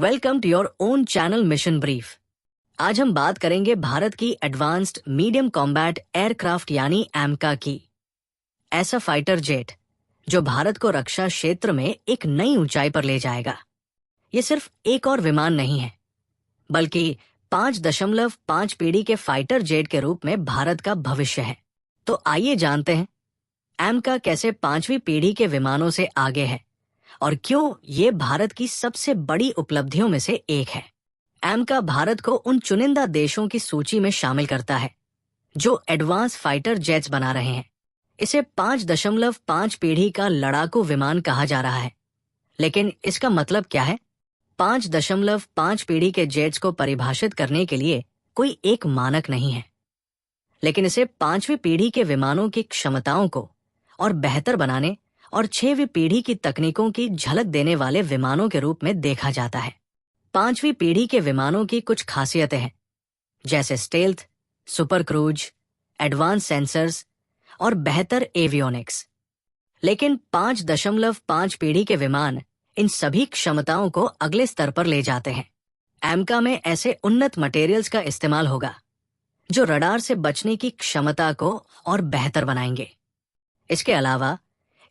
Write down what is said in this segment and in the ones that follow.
Welcome to your own channel mission brief. आज हम बात करेंगे भारत की एडवांस्ड मीडियम कॉम्बैट एयरक्राफ्ट यानी एमका की। ऐसा फाइटर जेट जो भारत को रक्षा क्षेत्र में एक नई ऊंचाई पर ले जाएगा। ये सिर्फ एक और विमान नहीं है, बल्कि 5.5 पीढ़ी के फाइटर जेट के रूप में भारत का भविष्य है। तो आइए जानते हैं एमका कैसे 5वीं पीढ़ी के विमानों से आगे है और क्यों ये भारत की सबसे बड़ी उपलब्धियों में से एक है। एमका भारत को उन चुनिंदा देशों की सूची में शामिल करता है जो एडवांस फाइटर जेट्स बना रहे हैं। इसे 5.5 पीढ़ी का लड़ाकू विमान कहा जा रहा है, लेकिन इसका मतलब क्या है? 5.5 पीढ़ी के जेट्स को परिभाषित करने के लिए कोई एक मानक नहीं है, लेकिन इसे 5वीं पीढ़ी के विमानों की क्षमताओं को और बेहतर बनाने और 6वीं पीढ़ी की तकनीकों की झलक देने वाले विमानों के रूप में देखा जाता है। 5वीं पीढ़ी के विमानों की कुछ खासियतें हैं, जैसे stealth, super cruise, advance sensors और बेहतर एवियोनिक्स। लेकिन 5.5 पीढ़ी के विमान इन सभी क्षमताओं को अगले स्तर पर ले जाते हैं। एमका में ऐसे उन्नत मटेरियल्स का इस्तेमाल होगा जो रडार से बचने की क्षमता को और बेहतर बनाएंगे। इसके अलावा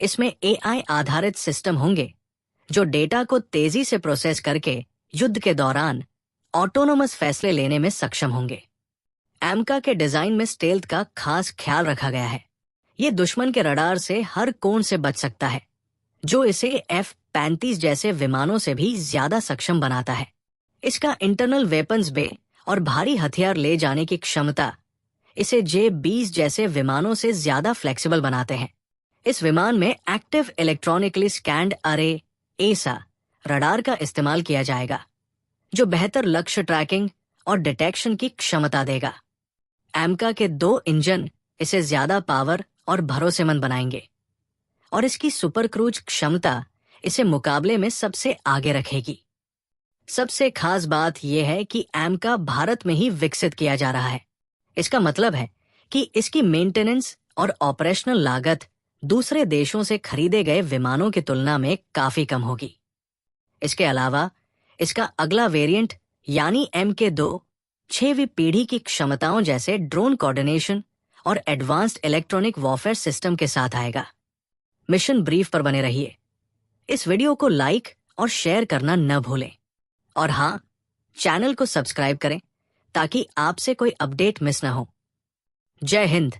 इसमें एआई आधारित सिस्टम होंगे जो डेटा को तेजी से प्रोसेस करके युद्ध के दौरान ऑटोनोमस फैसले लेने में सक्षम होंगे। एमका के डिजाइन में स्टेल्थ का खास ख्याल रखा गया है। ये दुश्मन के रडार से हर कोण से बच सकता है, जो इसे F-35 जैसे विमानों से भी ज्यादा सक्षम बनाता है। इसका इंटरनल वेपन्स बे और भारी हथियार ले जाने की क्षमता इसे J-20 जैसे विमानों से ज्यादा फ्लेक्सिबल बनाते हैं। इस विमान में एक्टिव इलेक्ट्रॉनिकली स्कैन्ड अरे एसा रडार का इस्तेमाल किया जाएगा, जो बेहतर लक्ष्य ट्रैकिंग और डिटेक्शन की क्षमता देगा। एमका के 2 इंजन इसे ज्यादा पावर और भरोसेमंद बनाएंगे, और इसकी सुपर क्रूज क्षमता इसे मुकाबले में सबसे आगे रखेगी। सबसे खास बात यह है कि एमका भारत में ही विकसित किया जा रहा है। इसका मतलब है कि इसकी मेंटेनेंस और ऑपरेशनल लागत दूसरे देशों से खरीदे गए विमानों की तुलना में काफी कम होगी। इसके अलावा इसका अगला वेरिएंट यानी MK2 6वीं पीढ़ी की क्षमताओं जैसे ड्रोन कोऑर्डिनेशन और एडवांस्ड इलेक्ट्रॉनिक वॉरफेयर सिस्टम के साथ आएगा। मिशन ब्रीफ पर बने रहिए। इस वीडियो को लाइक और शेयर करना न भूलें, और हाँ, चैनल को सब्सक्राइब करें ताकि आपसे कोई अपडेट मिस न हो। जय हिंद।